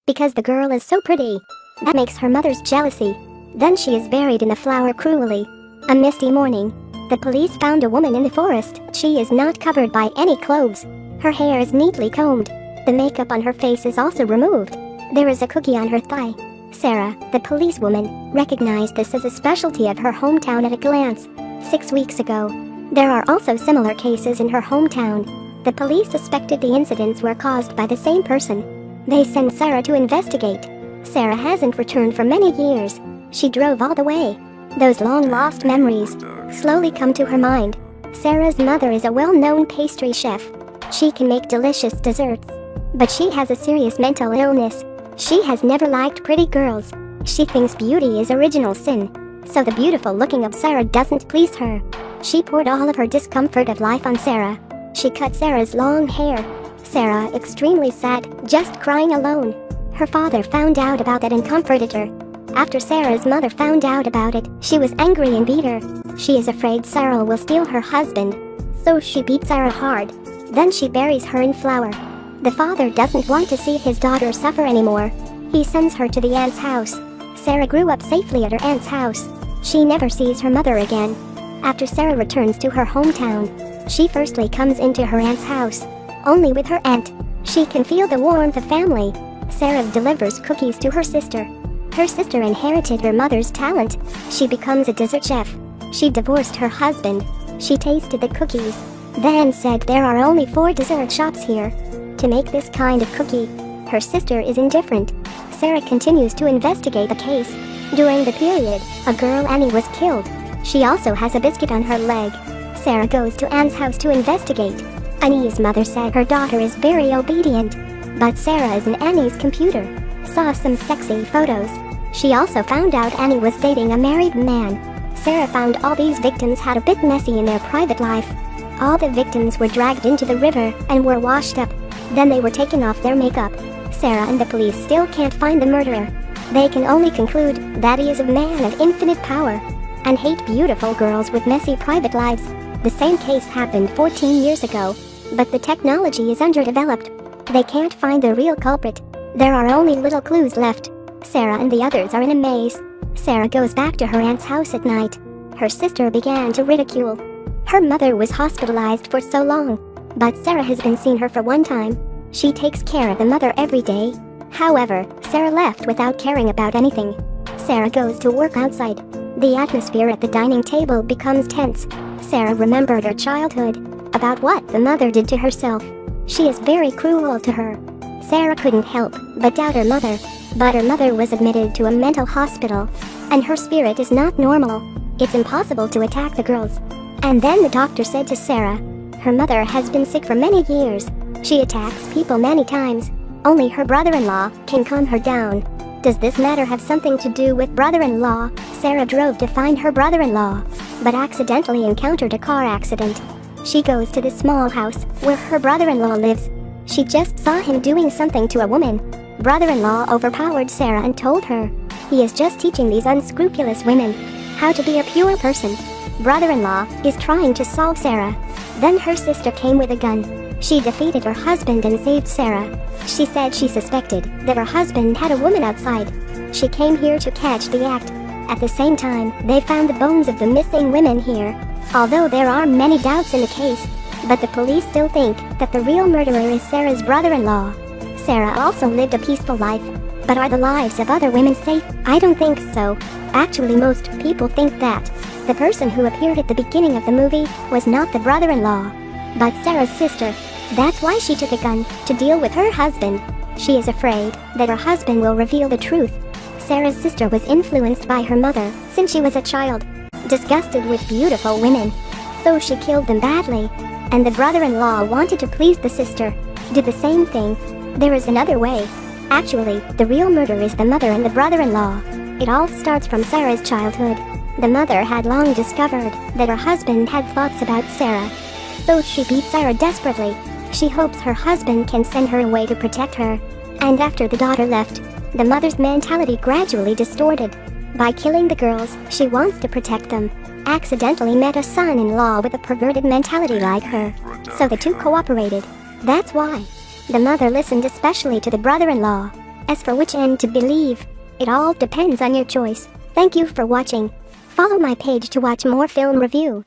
because the girl is so pretty. That makes her mother's jealousy. Then she is buried in the flower cruelly. A misty morning. The police found a woman in the forest. She is not covered by any clothes. Her hair is neatly combed. The makeup on her face is also removed. There is a cookie on her thigh. Sarah, the policewoman, recognized this as a specialty of her hometown at a glance. 6 weeks ago. There are also similar cases in her hometown. The police suspected the incidents were caused by the same person. They sent Sarah to investigate. Sarah hasn't returned for many years. She drove all the way. Those long-lost memories slowly come to her mind. Sarah's mother is a well-known pastry chef. She can make delicious desserts. But she has a serious mental illness. She has never liked pretty girls. She thinks beauty is original sin. So the beautiful looking of Sarah doesn't please her. She poured all of her discomfort of life on Sarah. She cut Sarah's long hair. Sarah, extremely sad, just crying alone. Her father found out about that and comforted her. After Sarah's mother found out about it, she was angry and beat her. She is afraid Sarah will steal her husband. So she beat Sarah hard. Then she buries her in flour. The father doesn't want to see his daughter suffer anymore. He sends her to the aunt's house. Sarah grew up safely at her aunt's house. She never sees her mother again. After Sarah returns to her hometown, she firstly comes into her aunt's house. Only with her aunt, she can feel the warmth of family. Sarah delivers cookies to her sister. Her sister inherited her mother's talent. She becomes a dessert chef. She divorced her husband. She tasted the cookies, then said there are only 4 dessert shops here to make this kind of cookie. Her sister is indifferent. Sarah continues to investigate the case. During the period, a girl Annie was killed. She also has a biscuit on her leg. Sarah goes to Anne's house to investigate. Annie's mother said her daughter is very obedient. But Sarah is in Annie's computer. Saw some sexy photos. She also found out Annie was dating a married man. Sarah found all these victims had a bit messy in their private life. All the victims were dragged into the river and were washed up. Then they were taken off their makeup. Sarah and the police still can't find the murderer. They can only conclude that he is a man of infinite power and hate beautiful girls with messy private lives. The same case happened 14 years ago, but the technology is underdeveloped. They can't find the real culprit. There are only little clues left. Sarah and the others are in a maze. Sarah goes back to her aunt's house at night. Her sister began to ridicule. Her mother was hospitalized for so long, but Sarah has been seeing her for one time. She takes care of the mother every day. However, Sarah left without caring about anything. Sarah goes to work outside. The atmosphere at the dining table becomes tense. Sarah remembered her childhood, about what the mother did to herself. She is very cruel to her. Sarah couldn't help but doubt her mother, but her mother was admitted to a mental hospital, and her spirit is not normal. It's impossible to attack the girls. And then the doctor said to Sarah, her mother has been sick for many years. She attacks people many times. Only her brother-in-law can calm her down. Does this matter have something to do with brother-in-law? Sarah drove to find her brother-in-law, but accidentally encountered a car accident. She goes to the small house where her brother-in-law lives. She just saw him doing something to a woman. Brother-in-law overpowered Sarah and told her he is just teaching these unscrupulous women how to be a pure person. Brother-in-law is trying to solve Sarah. Then her sister came with a gun. She defeated her husband and saved Sarah. She said she suspected that her husband had a woman outside. She came here to catch the act. At the same time, they found the bones of the missing women here. Although there are many doubts in the case, but the police still think that the real murderer is Sarah's brother-in-law. Sarah also lived a peaceful life. But are the lives of other women safe? I don't think so. Actually, most people think that the person who appeared at the beginning of the movie was not the brother-in-law, but Sarah's sister. That's why she took a gun, to deal with her husband. She is afraid that her husband will reveal the truth. Sarah's sister was influenced by her mother since she was a child, disgusted with beautiful women. So she killed them badly. And the brother-in-law wanted to please the sister, did the same thing. There is another way. Actually, the real murder is the mother and the brother-in-law. It all starts from Sarah's childhood. The mother had long discovered that her husband had thoughts about Sarah. So she beat Sarah desperately. She hopes her husband can send her away to protect her. And after the daughter left, the mother's mentality gradually distorted. By killing the girls, she wants to protect them. Accidentally met a son-in-law with a perverted mentality like her. So the two cooperated. That's why the mother listened especially to the brother-in-law. As for which end to believe, it all depends on your choice. Thank you for watching. Follow my page to watch more film review.